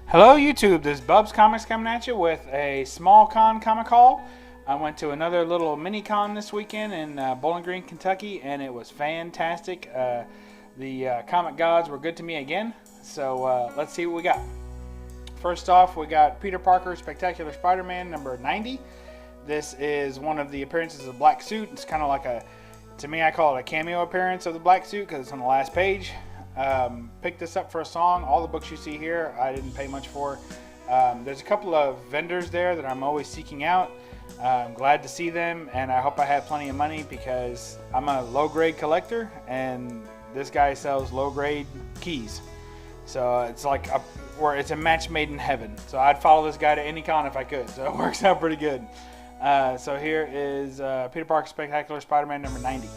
Hello YouTube, this is BUB'S Comics coming at you with a small con comic haul. I went to another little mini con this weekend in Bowling Green, Kentucky, and it was fantastic. The comic gods were good to me again, so let's see what we got. First off, we got Peter Parker Spectacular Spider-Man number 90. This is one of the appearances of the black suit. It's kind of like to me I call it a cameo appearance of the black suit because it's on the last page. Picked this up for a song. All the books you see here I didn't pay much for. There's a couple of vendors there that I'm always seeking out. I'm glad to see them, and I hope I have plenty of money because I'm a low-grade collector and this guy sells low-grade keys, so it's like it's a match made in heaven. So I'd follow this guy to any con if I could, so it works out pretty good. So here is Peter Parker Spectacular Spider-Man number 90.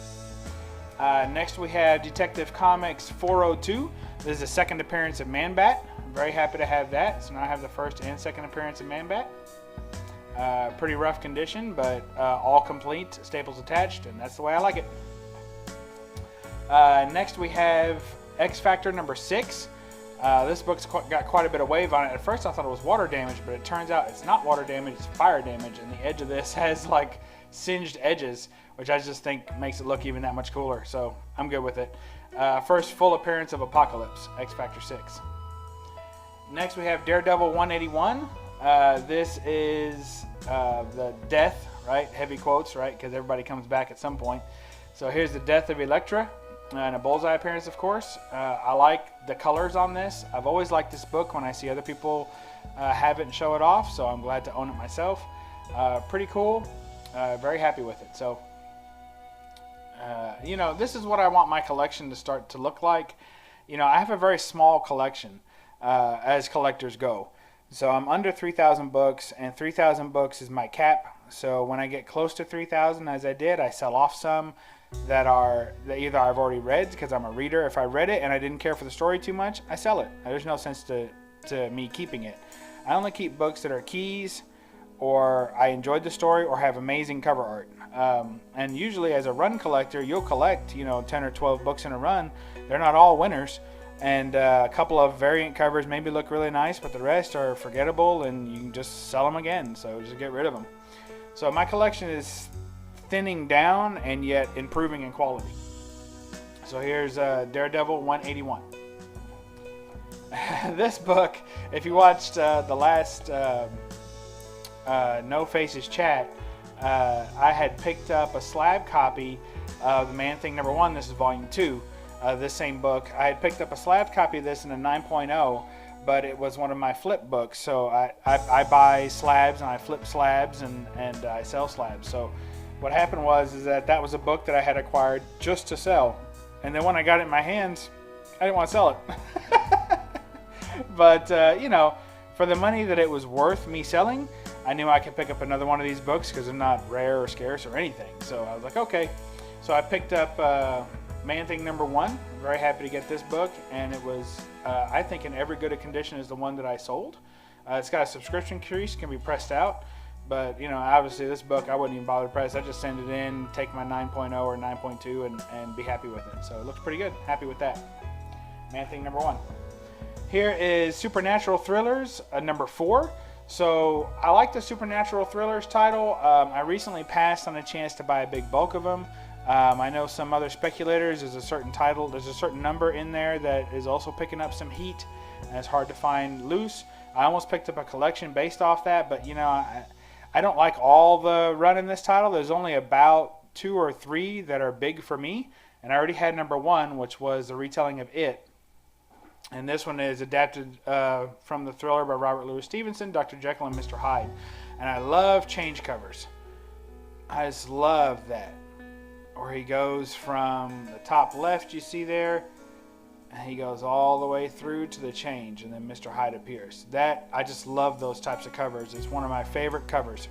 Next we have Detective Comics 402. This is the second appearance of Man-Bat. I'm very happy to have that. So now I have the first and second appearance of Man-Bat. Pretty rough condition, but all complete, staples attached, and that's the way I like it. Next we have X Factor number 6. This book's got quite a bit of wave on it. At first I thought it was water damage, but it turns out it's not water damage, it's fire damage, and the edge of this has like singed edges, which I just think makes it look even that much cooler, so I'm good with it. First full appearance of Apocalypse, X Factor 6. Next we have Daredevil 181. This is the death, right? Heavy quotes, right? Because everybody comes back at some point. So here's the death of Elektra, and a bullseye appearance, of course. I like the colors on this. I've always liked this book when I see other people have it and show it off, so I'm glad to own it myself. Pretty cool. Very happy with it. So, you know, this is what I want my collection to start to look like. You know, I have a very small collection as collectors go. So I'm under 3,000 books, and 3,000 books is my cap. So when I get close to 3,000, as I did, I sell off some that either I've already read because I'm a reader. If I read it and I didn't care for the story too much, I sell it. There's no sense to me keeping it. I only keep books that are keys, or I enjoyed the story, or have amazing cover art. And usually as a run collector, you'll collect, you know, 10 or 12 books in a run. They're not all winners, and a couple of variant covers maybe look really nice, but the rest are forgettable and you can just sell them again, so just get rid of them. So my collection is thinning down and yet improving in quality. So here's Daredevil 181. This book, if you watched the last No Faces chat, I had picked up a slab copy of the Man-Thing number 1. This is volume 2, this same book. I had picked up a slab copy of this in a 9.0, but it was one of my flip books. So I buy slabs and I flip slabs and I sell slabs. So what happened was that was a book that I had acquired just to sell, and then when I got it in my hands, I didn't want to sell it. But you know, for the money that it was worth me selling, I knew I could pick up another one of these books because they're not rare or scarce or anything. So I was like, okay. So I picked up Man-Thing number 1. I'm very happy to get this book, and it was, I think, in every good a condition as the one that I sold. It's got a subscription crease, can be pressed out, but you know, obviously this book I wouldn't even bother to press. I just send it in, take my 9.0 or 9.2, and be happy with it. So it looks pretty good. Happy with that. Man-Thing number 1. Here is Supernatural Thrillers number 4. So I like the Supernatural Thrillers title. I recently passed on a chance to buy a big bulk of them. I know some other speculators, there's a certain title, there's a certain number in there that is also picking up some heat, and it's hard to find loose. I almost picked up a collection based off that, but you know, I don't like all the run in this title. There's only about 2 or 3 that are big for me, and I already had number 1, which was the retelling of It. And this one is adapted from the thriller by Robert Louis Stevenson, Dr. Jekyll and Mr. Hyde. And I love change covers. I just love that. Where he goes from the top left, you see there, and he goes all the way through to the change, and then Mr. Hyde appears. I just love those types of covers. It's one of my favorite covers.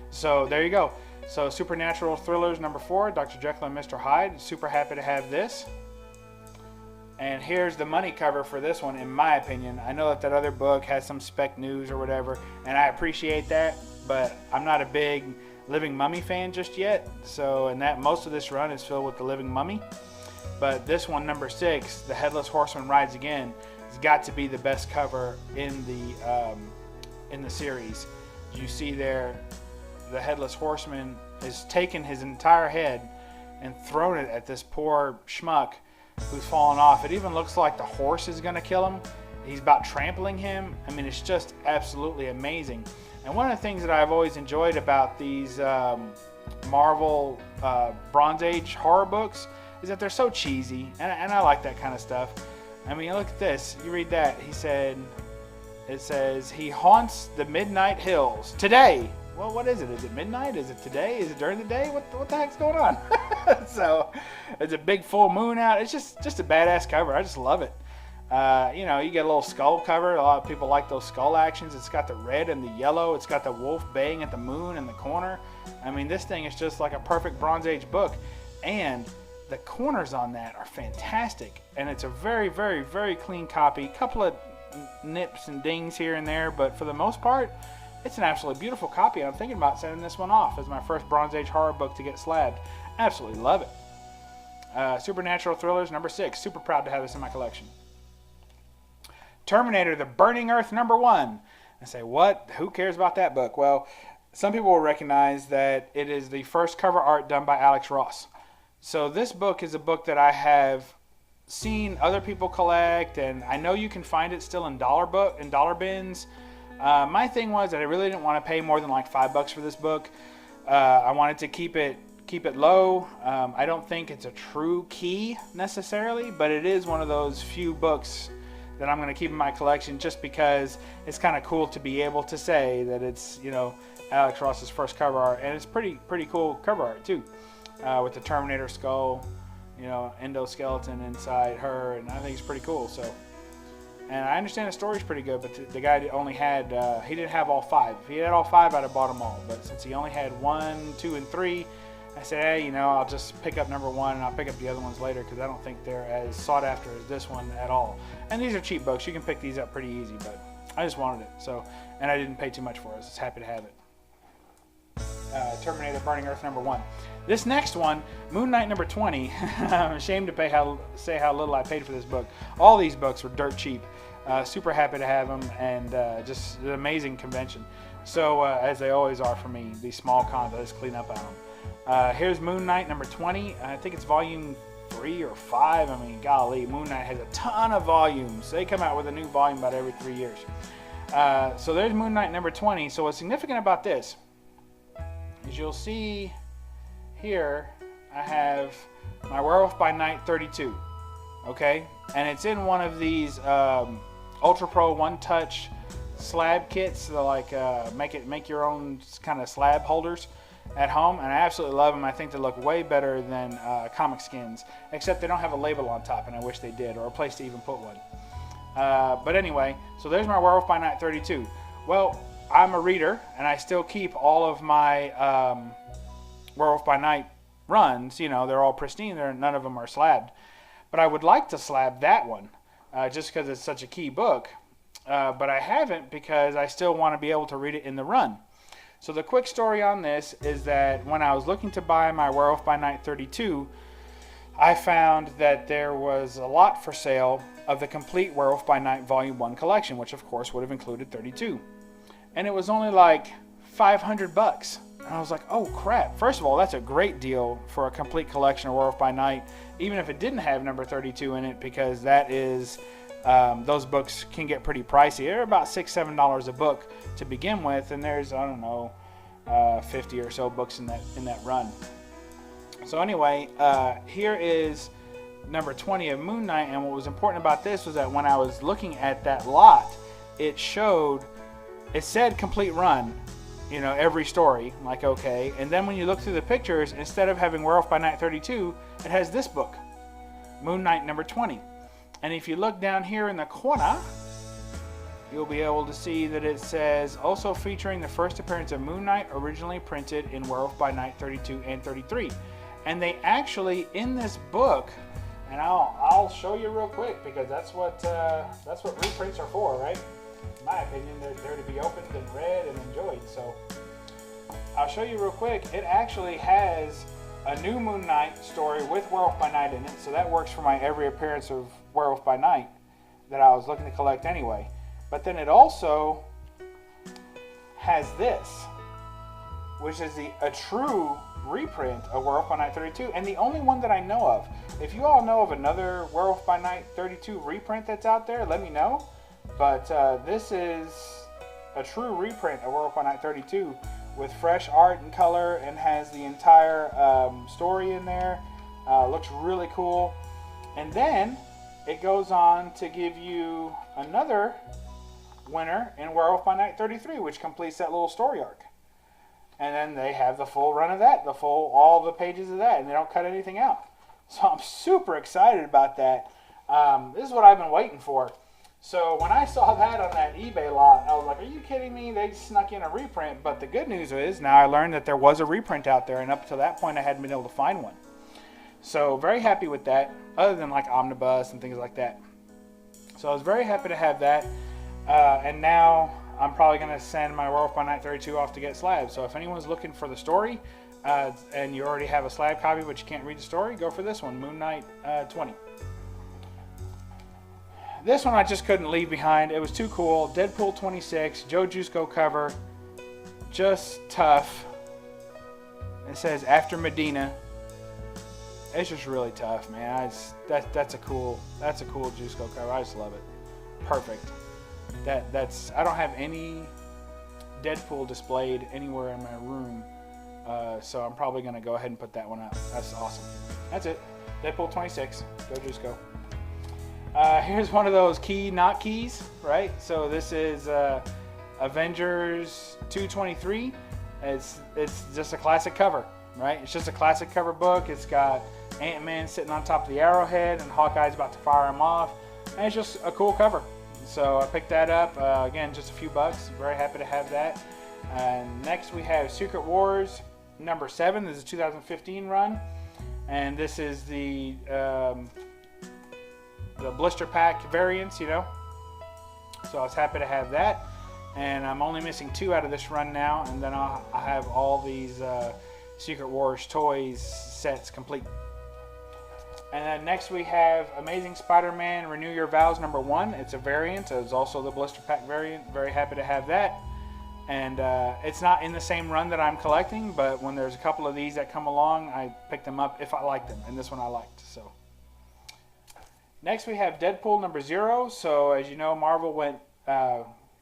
So there you go. So Supernatural Thrillers number 4, Dr. Jekyll and Mr. Hyde. Super happy to have this. And here's the money cover for this one, in my opinion. I know that other book has some spec news or whatever, and I appreciate that, but I'm not a big Living Mummy fan just yet. So, and that most of this run is filled with the Living Mummy. But this one, number 6, The Headless Horseman Rides Again, has got to be the best cover in the series. You see there, the Headless Horseman has taken his entire head and thrown it at this poor schmuck who's fallen off. It even looks like the horse is going to kill him. He's about trampling him. I mean, it's just absolutely amazing. And one of the things that I've always enjoyed about these Marvel Bronze Age horror books is that they're so cheesy, and I like that kind of stuff. I mean, look at this. You read that. It says, he haunts the midnight hills today. Well, what is it? Is it midnight? Is it today? Is it during the day? What the heck's going on? So, it's a big full moon out. It's just a badass cover. I just love it. You know, you get a little skull cover. A lot of people like those skull actions. It's got the red and the yellow. It's got the wolf baying at the moon in the corner. I mean, this thing is just like a perfect Bronze Age book. And the corners on that are fantastic. And it's a very, very, very clean copy. Couple of nips and dings here and there, but for the most part, it's an absolutely beautiful copy. I'm thinking about sending this one off as my first Bronze Age horror book to get slabbed. Absolutely love it. Supernatural Thrillers, number 6. Super proud to have this in my collection. Terminator, The Burning Earth, number 1. I say, what? Who cares about that book? Well, some people will recognize that it is the first cover art done by Alex Ross. So this book is a book that I have seen other people collect, and I know you can find it still in dollar bins. My thing was that I really didn't want to pay more than like $5 for this book. I wanted to keep it low. I don't think it's a true key necessarily, but it is one of those few books that I'm going to keep in my collection just because it's kind of cool to be able to say that it's, you know, Alex Ross's first cover art, and it's pretty cool cover art too, with the Terminator skull, you know, endoskeleton inside her, and I think it's pretty cool. So. And I understand the story's pretty good, but the guy only had, he didn't have all 5. If he had all 5, I'd have bought them all. But since he only had 1, 2, and 3, I said, hey, you know, I'll just pick up number 1 and I'll pick up the other ones later because I don't think they're as sought after as this one at all. And these are cheap books. You can pick these up pretty easy, but I just wanted it. So, and I didn't pay too much for it. I was just happy to have it. Terminator Burning Earth, number 1. This next one, Moon Knight, number 20. I'm ashamed to say how little I paid for this book. All these books were dirt cheap. Super happy to have them, and just an amazing convention. So, as they always are for me, these small cons, I just clean up on them. Here's Moon Knight, number 20. I think it's volume 3 or 5. I mean, golly, Moon Knight has a ton of volumes. They come out with a new volume about every 3 years. So there's Moon Knight, number 20. So what's significant about this is you'll see here I have my Werewolf by Night 32. Okay, and it's in one of these Ultra Pro One Touch slab kits. They're like make your own kind of slab holders at home, and I absolutely love them. I think they look way better than comic skins, except they don't have a label on top, and I wish they did, or a place to even put one. But anyway, so there's my Werewolf by Night 32. Well, I'm a reader, and I still keep all of my Werewolf by Night runs. You know, they're all pristine. None of them are slabbed. But I would like to slab that one, just because it's such a key book. But I haven't because I still want to be able to read it in the run. So the quick story on this is that when I was looking to buy my Werewolf by Night 32, I found that there was a lot for sale of the complete Werewolf by Night Volume 1 collection, which of course would have included 32. And it was only like $500. And I was like, oh crap. First of all, that's a great deal for a complete collection of Werewolf by Night, even if it didn't have number 32 in it, because that is, those books can get pretty pricey. They're about $6, $7 a book to begin with, and there's, I don't know, 50 or so books in that run. So anyway, here is number 20 of Moon Knight, and what was important about this was that when I was looking at that lot, it said complete run, you know, every story, like okay, and then when you look through the pictures, instead of having Werewolf by Night 32, it has this book, Moon Knight number 20. And if you look down here in the corner, you'll be able to see that it says, also featuring the first appearance of Moon Knight, originally printed in Werewolf by Night 32 and 33. And they actually, in this book, and I'll show you real quick, because that's what reprints are for, right? In my opinion, they're to be opened and read and enjoyed. So I'll show you real quick. It actually has a new Moon Knight story with Werewolf by Night in it, so that works for my every appearance of Werewolf by Night that I was looking to collect anyway. But then it also has this, which is a true reprint of Werewolf by Night 32, and the only one that I know of. If you all know of another Werewolf by Night 32 reprint that's out there, let me know. But this is a true reprint of Werewolf by Night 32 with fresh art and color, and has the entire story in there. Looks really cool. And then it goes on to give you another winner in Werewolf by Night 33, which completes that little story arc. And then they have the full run of that, all the pages of that, and they don't cut anything out. So I'm super excited about that. This is what I've been waiting for. So when I saw that on that eBay lot, I was like, are you kidding me? They snuck in a reprint. But the good news is now I learned that there was a reprint out there, and up to that point I hadn't been able to find one. So very happy with that, other than like Omnibus and things like that. So I was very happy to have that. And now I'm probably going to send my Werewolf by Night 32 off to get slabs. So if anyone's looking for the story, and you already have a slab copy but you can't read the story, go for this one, Moon Knight 20. This one I just couldn't leave behind. It was too cool. Deadpool 26, Joe Jusko cover. Just tough. It says After Medina. It's just really tough, man. That's a cool Jusko cover. I just love it. Perfect. I don't have any Deadpool displayed anywhere in my room, so I'm probably gonna go ahead and put that one up. That's awesome. That's it. Deadpool 26. Go Jusko. Here's one of those key not keys, right? So this is Avengers 223. It's just a classic cover, right? It's just a classic cover book. It's got Ant-Man sitting on top of the arrowhead and Hawkeye's about to fire him off, and it's just a cool cover. So I picked that up. Again, just a few bucks. Very happy to have that. Next we have Secret Wars number 7. This is a 2015 run, and this is the blister pack variants, you know. So I was happy to have that, and I'm only missing 2 out of this run now, and then I have all these Secret Wars toys sets complete. And then next we have Amazing Spider-Man Renew Your Vows number 1. It's a variant. It's also the blister pack variant. Very happy to have that. And it's not in the same run that I'm collecting, but when there's a couple of these that come along, I pick them up if I like them, and this one I liked. So next we have Deadpool number 0. So as you know, Marvel went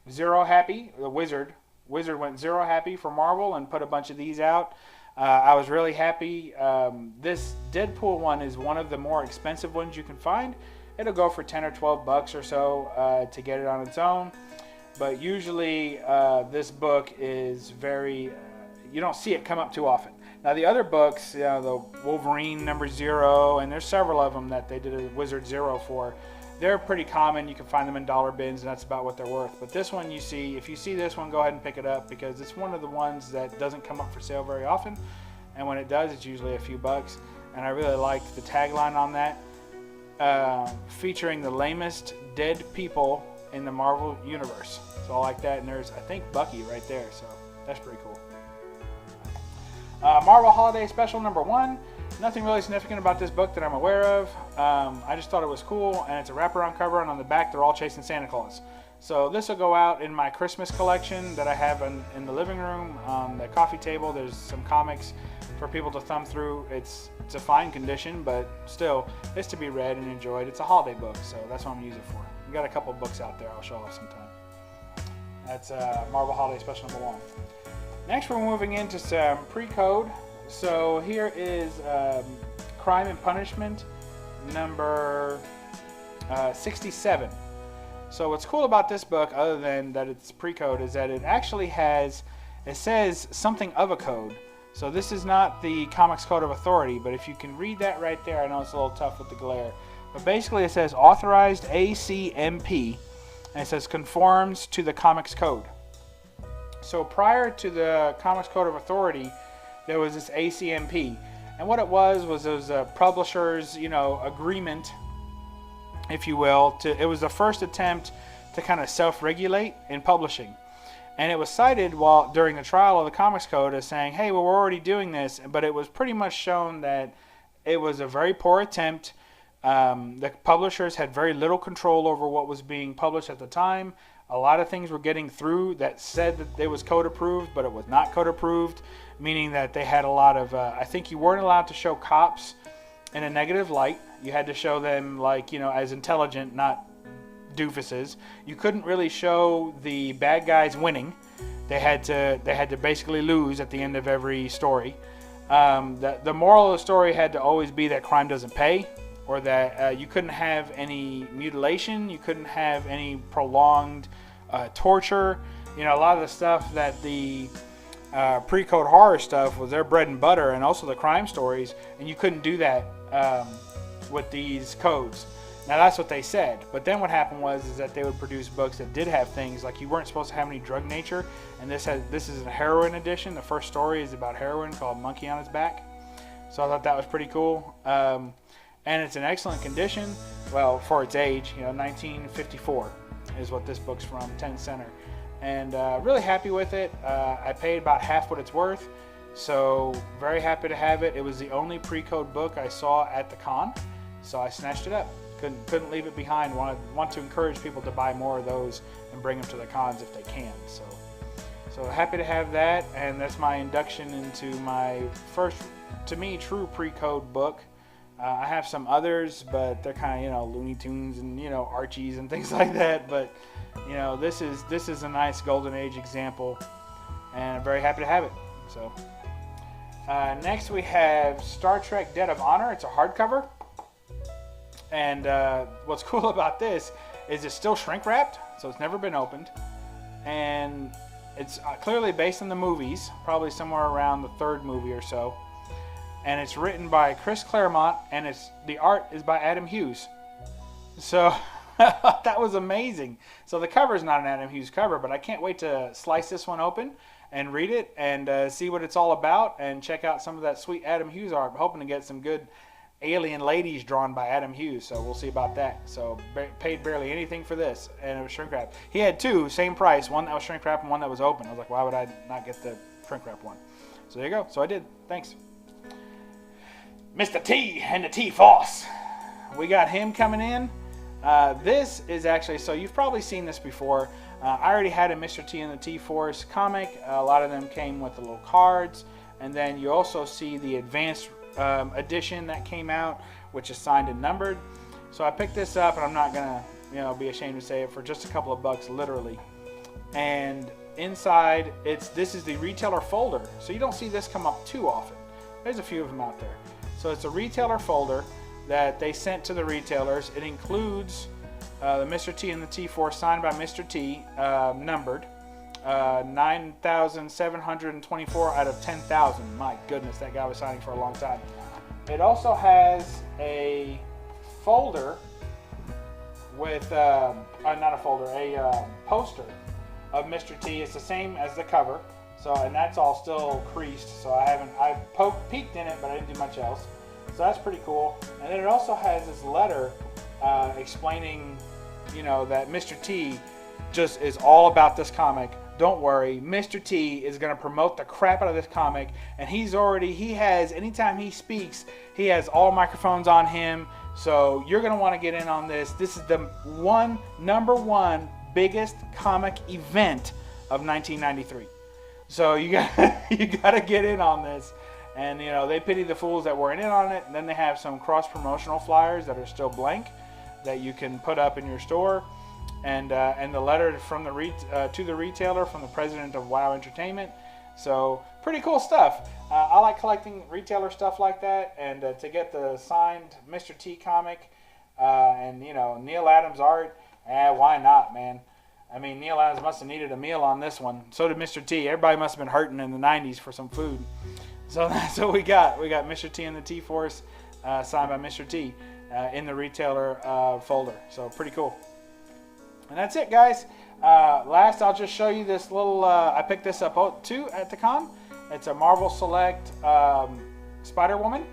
zero happy. The Wizard went zero happy for Marvel and put a bunch of these out. I was really happy. This Deadpool one is one of the more expensive ones you can find. It'll go for 10 or 12 bucks or so to get it on its own. But usually this book is very, you don't see it come up too often. Now the other books, you know, the Wolverine number 0, and there's several of them that they did a Wizard 0 for. They're pretty common. You can find them in dollar bins, and that's about what they're worth. But this one, you see, if you see this one, go ahead and pick it up, because it's one of the ones that doesn't come up for sale very often. And when it does, it's usually a few bucks. And I really liked the tagline on that, featuring the lamest dead people in the Marvel Universe. So I like that. And there's, I think, Bucky right there. So that's pretty cool. Marvel Holiday Special number 1. Nothing really significant about this book that I'm aware of. I just thought it was cool, and it's a wraparound cover, and on the back they're all chasing Santa Claus. So this will go out in my Christmas collection that I have in the living room. On the coffee table, there's some comics for people to thumb through. It's a fine condition, but still, it's to be read and enjoyed. It's a holiday book, so that's what I'm using it for. We got a couple books out there I'll show off sometime. That's Marvel Holiday Special number 1. Next, we're moving into some pre-code. So here is Crime and Punishment number 67. So what's cool about this book, other than that it's pre-code, is that it actually has, it says something of a code. So this is not the Comics Code of Authority, but if you can read that right there, I know it's a little tough with the glare, but basically it says authorized ACMP, and it says conforms to the Comics Code. So prior to the Comics Code of Authority, there was this ACMP, and what it was a publisher's, you know, agreement, if you will. It was the first attempt to kind of self-regulate in publishing, And it was cited while during the trial of the Comics Code as saying, hey, well, we're already doing this. But it was pretty much shown that it was a very poor attempt. The publishers had very little control over what was being published at the time. A lot of things were getting through that said that it was code approved, but it was not code approved, meaning that they had a lot of, I think you weren't allowed to show cops in a negative light. You had to show them like, as intelligent, not doofuses. You couldn't really show the bad guys winning. They had to basically lose at the end of every story. The moral of the story had to always be that crime doesn't pay, or that you couldn't have any mutilation, you couldn't have any prolonged torture. A lot of the stuff that the pre-code horror stuff was their bread and butter, and also the crime stories, and you couldn't do that with these codes. Now that's what they said, but then what happened is that they would produce books that did have things like you weren't supposed to have any drug nature, and this is a heroin edition. The first story is about heroin called Monkey on His Back, so I thought that was pretty cool. And it's in excellent condition, well, for its age. 1954 is what this book's from, 10 Center, and really happy with it. I paid about half what it's worth, so very happy to have it. It was the only pre-code book I saw at the con, so I snatched it up. Couldn't leave it behind. Want to encourage people to buy more of those and bring them to the cons if they can. So happy to have that, and that's my induction into my first, to me, true pre-code book. I have some others, but they're kind of Looney Tunes and Archies and things like that. But this is a nice golden age example, and I'm very happy to have it. So next we have Star Trek: Debt of Honor. It's a hardcover. And what's cool about this is it's still shrink wrapped, so it's never been opened. And it's clearly based on the movies, probably somewhere around the third movie or so. And it's written by Chris Claremont, and the art is by Adam Hughes. So that was amazing. So the cover is not an Adam Hughes cover, but I can't wait to slice this one open and read it and see what it's all about and check out some of that sweet Adam Hughes art. I'm hoping to get some good alien ladies drawn by Adam Hughes, so we'll see about that. So paid barely anything for this, and it was shrink wrapped. He had two, same price, one that was shrink wrapped and one that was open. I was like, why would I not get the shrink wrapped one? So there you go. So I did. Thanks. Mr. T and the T-Force. We got him coming in. This is actually, so you've probably seen this before. I already had a Mr. T and the T-Force comic. A lot of them came with the little cards, and then you also see the advanced edition that came out, which is signed and numbered. So I picked this up, and I'm not gonna be ashamed to say it, for just a couple of bucks, literally. And inside, this is the retailer folder, so you don't see this come up too often. There's a few of them out there. So it's a retailer folder that they sent to the retailers. It includes the Mr. T and the T-Force signed by Mr. T, numbered 9,724 out of 10,000. My goodness, that guy was signing for a long time. It also has a folder with, not a folder, a poster of Mr. T. It's the same as the cover, so, and that's all still creased, so I peeked in it, but I didn't do much else. So that's pretty cool. And then it also has this letter explaining, that Mr. T just is all about this comic. Don't worry, Mr. T is going to promote the crap out of this comic, and anytime he speaks, he has all microphones on him, so you're going to want to get in on this. This is the number one biggest comic event of 1993. So you got to get in on this. And they pity the fools that weren't in on it. And then they have some cross-promotional flyers that are still blank that you can put up in your store. And the letter from to the retailer from the president of WOW Entertainment. So pretty cool stuff. I like collecting retailer stuff like that, and to get the signed Mr. T comic and Neil Adams art, why not, man? I mean, Neil Adams must have needed a meal on this one. So did Mr. T. Everybody must have been hurting in the 90s for some food. So that's what we got. We got Mr. T and the T-Force signed by Mr. T in the retailer folder. So pretty cool. And that's it, guys. Last, I'll just show you this little, I picked this up too at the con. It's a Marvel Select Spider-Woman.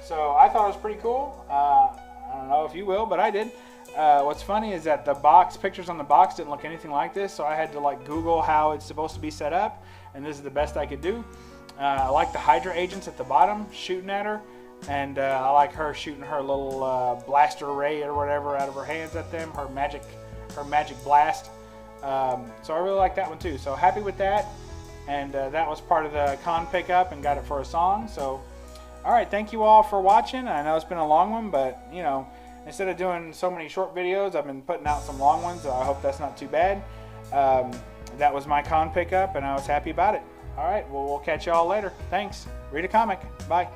So I thought it was pretty cool. I don't know if you will, but I did. What's funny is that the box, pictures on the box didn't look anything like this, so I had to like Google how it's supposed to be set up, and this is the best I could do. I like the Hydra agents at the bottom shooting at her, and I like her shooting her little blaster ray or whatever out of her hands at them, her magic blast. So I really like that one too. So happy with that, and that was part of the con pickup and got it for a song. So all right, thank you all for watching. I know it's been a long one, but you know, instead of doing so many short videos, I've been putting out some long ones. So I hope that's not too bad. That was my con pickup, and I was happy about it. All right, well, we'll catch y'all later. Thanks. Read a comic. Bye.